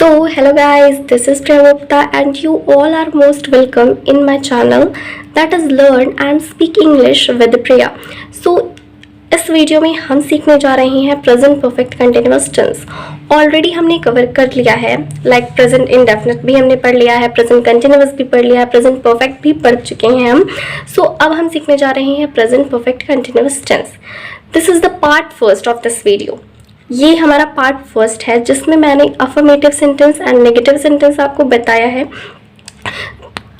Hello guys, this is Priyamupta and you all are most welcome in my channel that is Learn and Speak English with Priya. इस video में हम सीखने जा रहे हैं present perfect continuous tense. Already हमने cover कर लिया है, लाइक प्रेजेंट इंडेफिनिट भी हमने पढ़ लिया है, प्रेजेंट कंटिन्यूअस भी पढ़ लिया है, प्रेजेंट परफेक्ट भी पढ़ चुके हैं हम। अब हम सीखने जा रहे हैं present perfect continuous tense. This is the part first of this video. ये हमारा पार्ट फर्स्ट है जिसमें मैंने affirmative sentence and negative sentence आपको बताया है,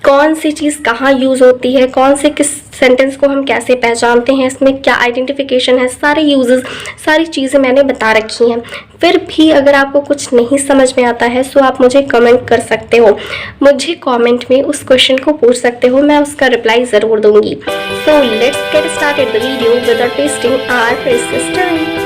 कौन सी चीज़ कहाँ यूज़ होती है, कौन से किस सेंटेंस को हम कैसे पहचानते हैं, इसमें क्या आइडेंटिफिकेशन है, सारे यूजेस, सारी चीज़ें मैंने बता रखी हैं। फिर भी अगर आपको कुछ नहीं समझ में आता है तो आप मुझे कमेंट कर सकते हो, मुझे कमेंट में उस क्वेश्चन को पूछ सकते हो, मैं उसका रिप्लाई ज़रूर दूंगी। So let's get started the video without wasting our precious time.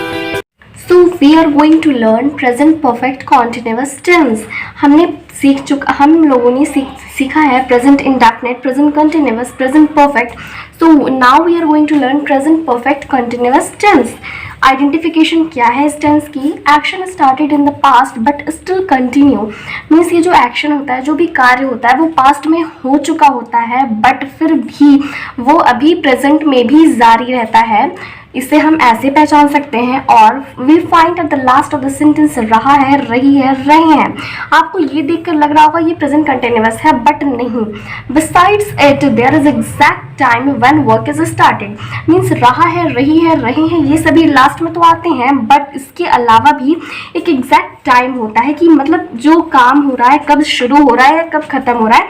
We are going to learn present perfect continuous tense। हम लोगों ने सीखा है present indefinite, present continuous, present perfect. So now we are going to learn present perfect continuous tense. Identification क्या है इस tense की? Action started in the past but still continue. Means ये जो एक्शन होता है, जो भी कार्य होता है वो पास्ट में हो चुका होता है बट फिर भी वो अभी प्रेजेंट में भी जारी रहता है। इसे हम ऐसे पहचान सकते हैं। और we find at the last of the sentence रहा है, रही है, रहे हैं। आपको ये देखकर लग रहा होगा ये प्रेजेंट कंटिन्यूअस है, बट नहीं। Besides it there is exact time when work is started. Means रहा है, रही है, रहे हैं, ये सभी लास्ट में तो आते हैं, बट इसके अलावा भी एक एग्जैक्ट टाइम होता है कि मतलब जो काम हो रहा है कब शुरू हो रहा है, कब खत्म हो रहा है,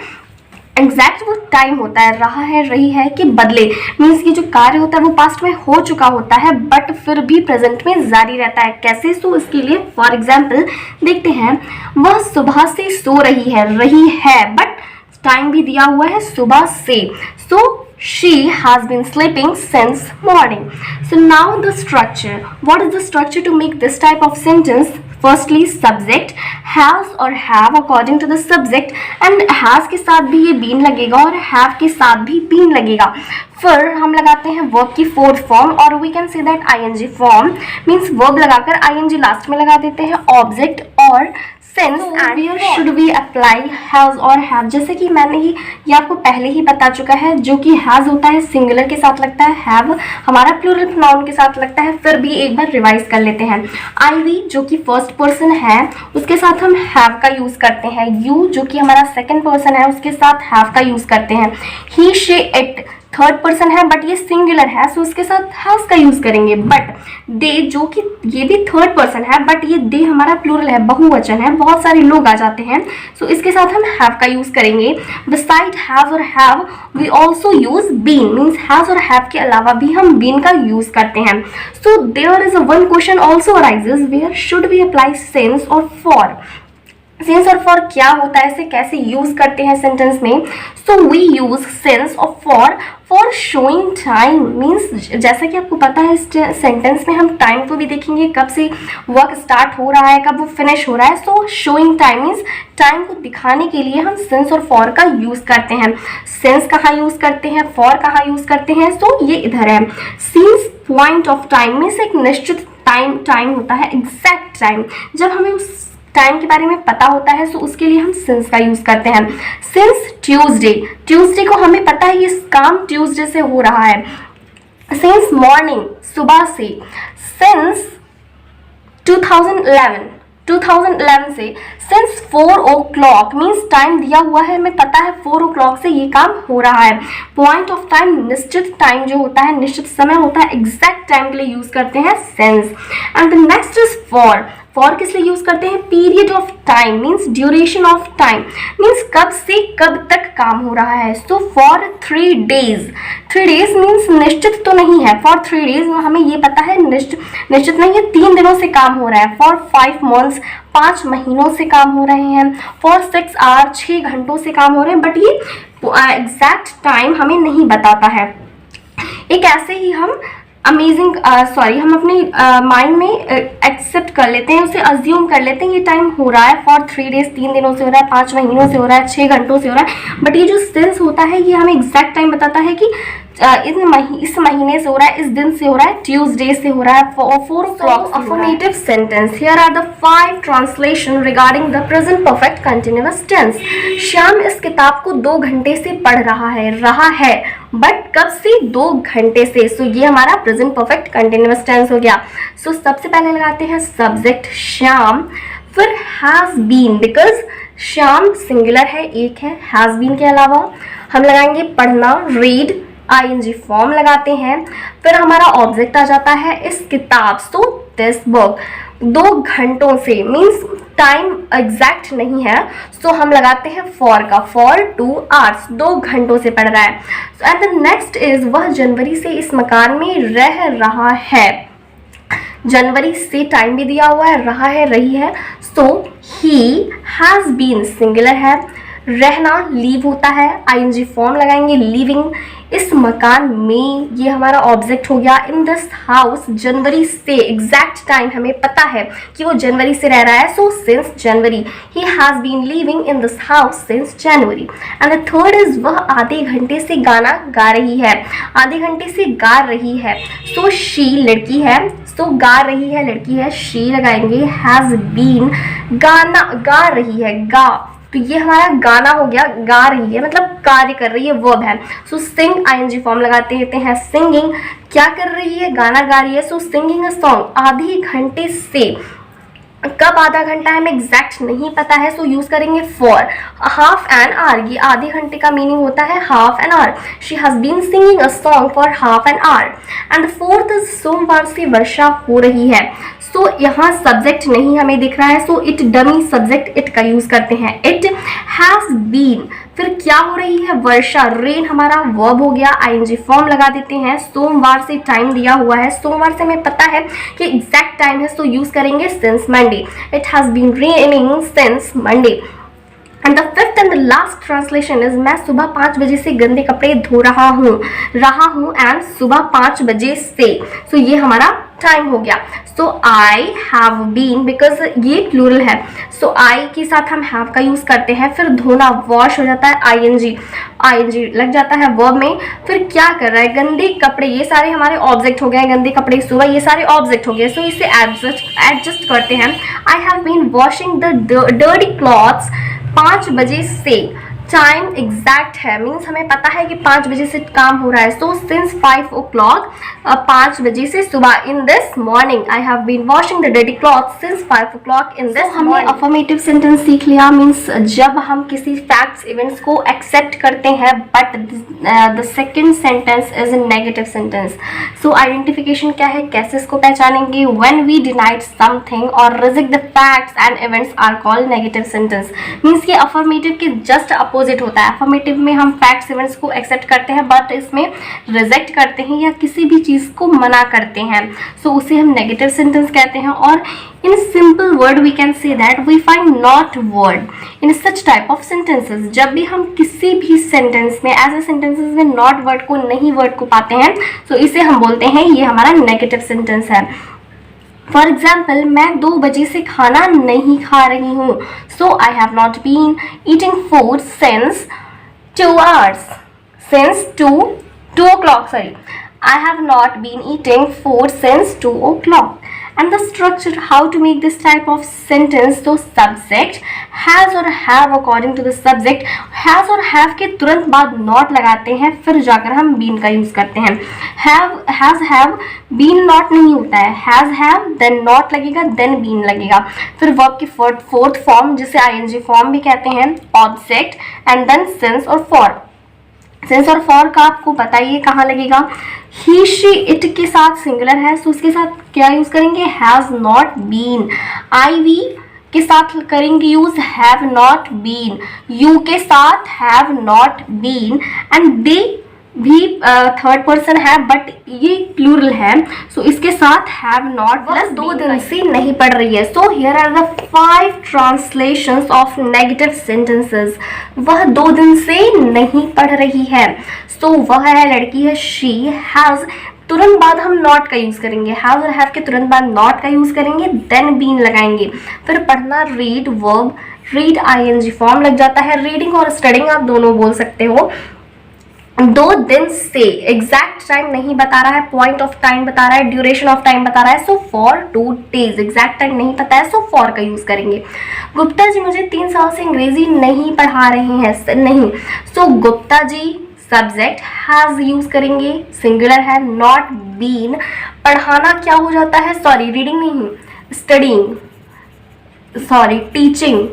एग्जैक्ट वो टाइम होता है। रहा है, रही है के बदले मीन्स ये जो कार्य होता है वो पास्ट में हो चुका होता है बट फिर भी प्रेजेंट में जारी रहता है। कैसे? इसके लिए फॉर एग्जाम्पल देखते हैं। वह सुबह से सो रही है बट टाइम भी दिया हुआ है सुबह से। She has been sleeping since morning. So now the structure. What is the structure to make this type of sentence? Firstly, subject has और have according to the subject, and has के साथ भी ये been लगेगा और have के साथ भी been लगेगा। फिर हम लगाते हैं verb की fourth form और we can say that ing form means verb लगाकर ing लास्ट में लगा देते हैं, object और since and where should we apply has और have। जैसे कि मैंने ये आपको पहले ही बता चुका है, जो कि has होता है सिंगुलर के साथ लगता है, have हमारा प्लूरल प्रोनाउन के साथ लगता है। फिर भी एक बार रिवाइज कर लेते हैं। I we जो कि फर्स्ट पर्सन है उसके साथ हम have का यूज करते हैं। You जो कि हमारा सेकंड पर्सन है उसके साथ have का यूज करते हैं। He she it third person है बट ये सिंगुलर है सो उसके साथ हैज का यूज करेंगे। बट दे जो कि ये भी थर्ड पर्सन है बट ये दे हमारा प्लूरल है, बहुवचन है, बहुत सारे लोग आ जाते हैं सो इसके साथ हम हैव का यूज करेंगे। बिसाइड हैव और have we also use been. Means has और हैव के अलावा भी हम बीन का यूज करते हैं। So there is one question also arises, where should we apply since और फॉर। सिंस और फॉर क्या होता है, इसे कैसे यूज करते हैं सेंटेंस में? सो वी यूज सिंस और फॉर शोइंग टाइम। मीन्स जैसा कि आपको पता है इस सेंटेंस में हम टाइम को भी देखेंगे, कब से वर्क स्टार्ट हो रहा है, कब वो फिनिश हो रहा है। सो शोइंग टाइम मीन्स टाइम को दिखाने के लिए हम सिंस और फॉर का यूज करते हैं। सिंस कहाँ यूज करते हैं, फॉर कहाँ यूज करते हैं? सो ये इधर है। Since point of time means एक निश्चित टाइम होता है, एग्जैक्ट टाइम। जब हमें उस टाइम के बारे में पता होता है तो उसके लिए हम सिंस का यूज करते हैं। सिंस ट्यूसडे को हमें पता है ये काम ट्यूसडे से हो रहा है। सिंस मॉर्निंग सुबह से। सिंस 2011 से। सिंस 4 o'clock मीन्स टाइम दिया हुआ है, हमें पता है 4 o'clock से ये काम हो रहा है। पॉइंट ऑफ टाइम निश्चित टाइम जो होता है, निश्चित समय होता है, एग्जैक्ट टाइम के लिए यूज करते हैं since. And the next is for. For किस लिए यूज करते हैं? Period of time means duration of time means कब से कब तक काम हो रहा है। So for 3 days। 3 days means निश्चित तो नहीं है। फॉर 3 days हमें ये पता है निश्चित नहीं है, 3 दिनों से काम हो रहा है। फॉर 5 months 5 महीनों से काम हो रहे हैं। फॉर 6 hours 6 घंटों से काम हो रहे हैं, बट ये एग्जैक्ट टाइम हमें नहीं बताता है। एक ऐसे ही हम हम अपने माइंड में एक्सेप्ट कर लेते हैं, उसे अज्यूम कर लेते हैं ये टाइम हो रहा है फॉर 3 days 3 दिनों से हो रहा है, 5 महीनों से हो रहा है, 6 घंटों से हो रहा है। बट ये जो सिंस होता है ये हमें एग्जैक्ट टाइम बताता है कि इस महीने से हो रहा है, इस दिन से हो रहा है, ट्यूसडे से हो रहा है, 4 o'clock। Affirmative sentence, here are the 5 translation regarding the present perfect continuous tense. Shyam इस किताब को 2 घंटे से पढ़ रहा है बट कब से? 2 घंटे से। सो ये हमारा प्रेजेंट परफेक्ट कंटिन्यूअस टेंस हो गया। सो सबसे पहले लगाते हैं सब्जेक्ट श्याम, फिर has been, because Shyam singular है, एक है। हैज बीन के अलावा हम लगाएंगे पढ़ना, रीड, आईएनजी फॉर्म लगाते हैं। फिर हमारा ऑब्जेक्ट आ जाता है इस किताब, सो दिस बुक। 2 घंटों से मीन्स टाइम एग्जैक्ट नहीं है, सो हम लगाते हैं फॉर का, फॉर 2 hours, 2 घंटों से पढ़ रहा है। एंड द नेक्स्ट इज वह जनवरी से इस मकान में रह रहा है। जनवरी से टाइम भी दिया हुआ है, रहा है, रही है। सो ही हैज बीन सिंगुलर है, रहना लीव होता है, आईएनजी फॉर्म लगाएंगे लिविंग, इस मकान में, ये हमारा ऑब्जेक्ट हो गया। इन दिस हाउस, जनवरी से, एग्जैक्ट टाइम हमें पता है कि वो जनवरी से रह रहा है, so since January. He has been living in this house since January. And the third is वह आधे घंटे से गाना गा रही है, आधे घंटे से गा रही है। सो शी लड़की है, सो गा रही है लड़की है, शी लगाएंगे। हैज बीन गाना, गा रही है, गा, तो ये हमारा गाना हो गया, गा रही है मतलब कार्य कर रही है, वर्ब है। सो सिंग, आईएनजी फॉर्म लगाते हैं सिंगिंग, क्या कर रही है? गाना गा रही है। सो सिंगिंग अ सॉन्ग, आधे घंटे से, कब आधा घंटा हमें एग्जैक्ट नहीं पता है, सो यूज करेंगे फॉर। हाफ एन आवर, ये आधे घंटे का मीनिंग होता है half an hour. She has been singing a song for half an hour. And fourth, सोमवार से वर्षा हो रही है। सो यहाँ सब्जेक्ट नहीं हमें दिख रहा है, so it dummy subject it का यूज करते हैं। इट हैज बीन, फिर क्या हो रही है? वर्षा, रेन हमारा वर्ब हो गया, आईएनजी फॉर्म लगा देते हैं। सोमवार से टाइम दिया हुआ है, सोमवार से हमें पता है कि एग्जैक्ट टाइम है, सो यूज करेंगे since Monday. It has been raining since Monday. And the fifth and the last translation is मैं सुबह 5 बजे से गंदे कपड़े धो रहा हूँ एंड सुबह 5 बजे से, सो ये हमारा टाइम हो गया। सो आई हैव बीन, बिकॉज ये प्लूरल है, सो आई के साथ हम हैव का यूज करते हैं। फिर धोना, वॉश हो जाता है, आईएनजी लग जाता है वर्ब में। फिर क्या कर रहा है? गंदे कपड़े, ये सारे हमारे ऑब्जेक्ट हो गए, गंदे कपड़े सुबह, ये सारे ऑब्जेक्ट हो गए। सो इसे एडजस्ट करते हैं। I have been washing the dirty clothes 5 बजे से, टाइम एग्जैक्ट है, मीन्स हमें पता है कि 5 बजे से काम हो रहा है। सो सिंस 5 o'clock, 5 बजे से सुबह, in this morning I have been washing the dirty cloth since 5 o'clock in this. हमने अफर्मेटिव सेंटेंस सीख लिया, मीन्स जब हम किसी फैक्ट्स इवेंट्स को एक्सेप्ट करते हैं but the second sentence is a negative sentence. So identification क्या है, कैसे इसको पहचानेंगे? व्हेन वी डिनाइड समथिंग और reject the facts and events are called negative sentence. Means ये अफर्मेटिव के जस्ट अपोजिट होता है। अफर्मेटिव में हम फैक्ट्स इवेंट्स को एक्सेप्ट करते हैं बट इसमें रिजेक्ट करते हैं या किसी भी चीज को मना करते हैं, सो उसे हम नेगेटिव सेंटेंस कहते हैं। और in simple word we can say that we find not word in such type of sentences. जब भी हम किसी भी सेंटेंस में, ऐसे सेंटेंसेस में नॉट वर्ड को, नहीं वर्ड को पाते हैं, तो इसे हम बोलते हैं ये हमारा नेगेटिव सेंटेंस है। फॉर एग्जाम्पल, मैं 2 बजे से खाना नहीं खा रही हूँ, so I have not been eating food since 2 hours, since 2 o'clock, sorry, I have not been eating food since 2 o'clock. And the structure, how to make this type of sentence, so subject has or have according to the subject, has और have के तुरंत बाद not लगाते हैं, फिर जाकर हम been का यूज करते हैं। has have been not नहीं होता है, has have then not लगेगा, then been लगेगा। फिर verb की फोर्थ फॉर्म जिसे ing फॉर्म भी कहते हैं, object and then since और for। सिंस और फॉर का आपको बताइए कहाँ लगेगा? ही, शी, इट के साथ सिंगुलर है, सो उसके साथ क्या यूज करेंगे? Has not been. I, we के साथ करेंगे use have not been. You के साथ have not been. And they भी थर्ड पर्सन है बट ये प्लूरल है, सो इसके साथ हैव नॉट प्लस 2 दिन से नहीं पढ़ रही है। So here are the 5 translations of negative sentences. वह 2 दिन से नहीं पढ़ रही है, सो वह है लड़की है, शी हैज, तुरंत बाद हम नॉट का यूज करेंगे, हैव और हैव के तुरंत बाद नॉट का यूज करेंगे, देन बीन लगाएंगे। फिर पढ़ना, read verb, read ING form लग जाता है। रीडिंग और स्टडिंग आप दोनों बोल सकते हो। 2 दिन से, एग्जैक्ट टाइम नहीं बता रहा है, पॉइंट ऑफ टाइम बता रहा है, ड्यूरेशन ऑफ टाइम बता रहा है, so for 2 days, exact time नहीं पता है, सो फॉर का यूज करेंगे। गुप्ता जी मुझे 3 साल से अंग्रेजी नहीं पढ़ा रहे हैं, नहीं, so Gupta ji subject has use करेंगे, सिंगुलर है, नॉट बीन। पढ़ाना क्या हो जाता है, सॉरी रीडिंग नहीं, studying, sorry teaching,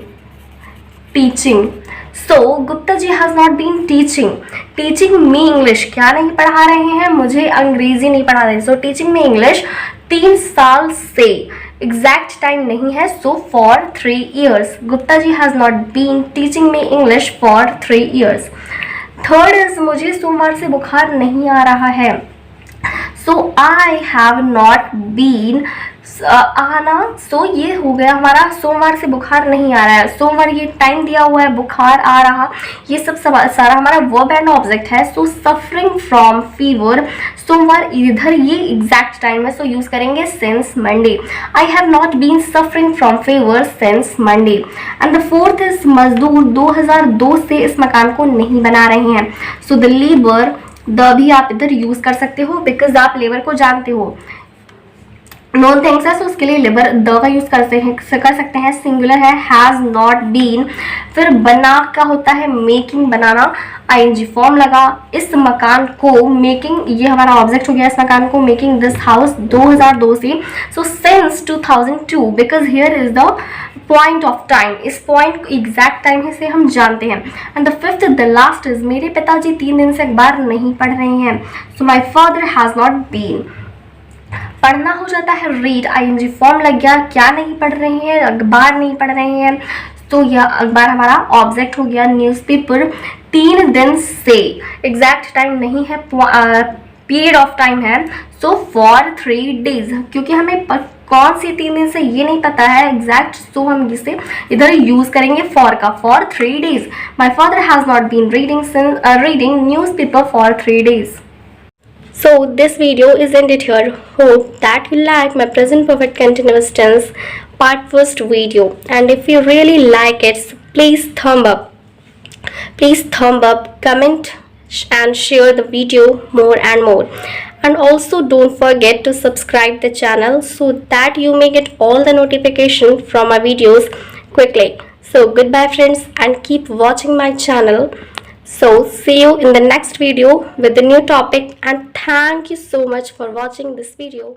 teaching. So Gupta ji has not been teaching, teaching me English, क्या नहीं पढ़ा रहे हैं, मुझे अंग्रेजी नहीं पढ़ा रहे, सो टीचिंग मी इंग्लिश 3 साल से, एग्जैक्ट टाइम नहीं है, so for 3 years। Gupta ji has not been teaching me English for 3 years। Third is मुझे सोमवार से बुखार नहीं आ रहा है, so I have not been, आना, सो ये हो गया हमारा, सोमवार से बुखार नहीं आ रहा है, सोमवार ये टाइम दिया हुआ है, बुखार आ रहा, ये सब सारा हमारा वर्ब एंड ऑब्जेक्ट है, सो सफरिंग फ्रॉम फीवर, सोमवार इधर ये एग्जैक्ट टाइम है, सो यूज करेंगे since Monday. I have not been suffering from fever since Monday. And the fourth is मजदूर 2002 से इस मकान को नहीं बना रहे हैं, सो द लेबर, द भी आप इधर यूज कर सकते हो बिकॉज आप लेबर को जानते हो, नॉन थिंग्स है, सो उसके लिए लेबर द का यूज कर सकते हैं, सिंगुलर है, हैज नॉट बीन। फिर बना का होता है मेकिंग, बनाना, आईएनजी फॉर्म लगा, इस मकान को, मेकिंग ये हमारा ऑब्जेक्ट हो गया, इस मकान को मेकिंग दिस हाउस 2002 से, so since 2002 because here is the point of time, इस पॉइंट एग्जैक्ट टाइम से हम जानते हैं। And the fifth, the last is मेरे पिताजी 3 दिन से अखबार नहीं पढ़ रहे हैं, so my father has not been. पढ़ना हो जाता है रीड, आईएनजी फॉर्म लग गया, क्या नहीं पढ़ रहे हैं, अखबार नहीं पढ़ रहे हैं, तो यह अखबार हमारा ऑब्जेक्ट हो गया, न्यूज़पेपर 3 दिन से, एग्जैक्ट टाइम नहीं है, पीरियड ऑफ टाइम है, सो फॉर 3 days, क्योंकि हमें कौन सी 3 दिन से ये नहीं पता है एग्जैक्ट, सो हम इसे इधर यूज करेंगे फॉर का, for 3 days। My father has not been reading newspaper for 3 days। So this video is ended here. Hope that you like my present perfect continuous tense part first video, and if you really like it, so please thumb up, comment and share the video more and more, and also don't forget to subscribe the channel so that you may get all the notification from my videos quickly. So goodbye friends, and keep watching my channel. So see you in the next video with a new topic, and thank you so much for watching this video.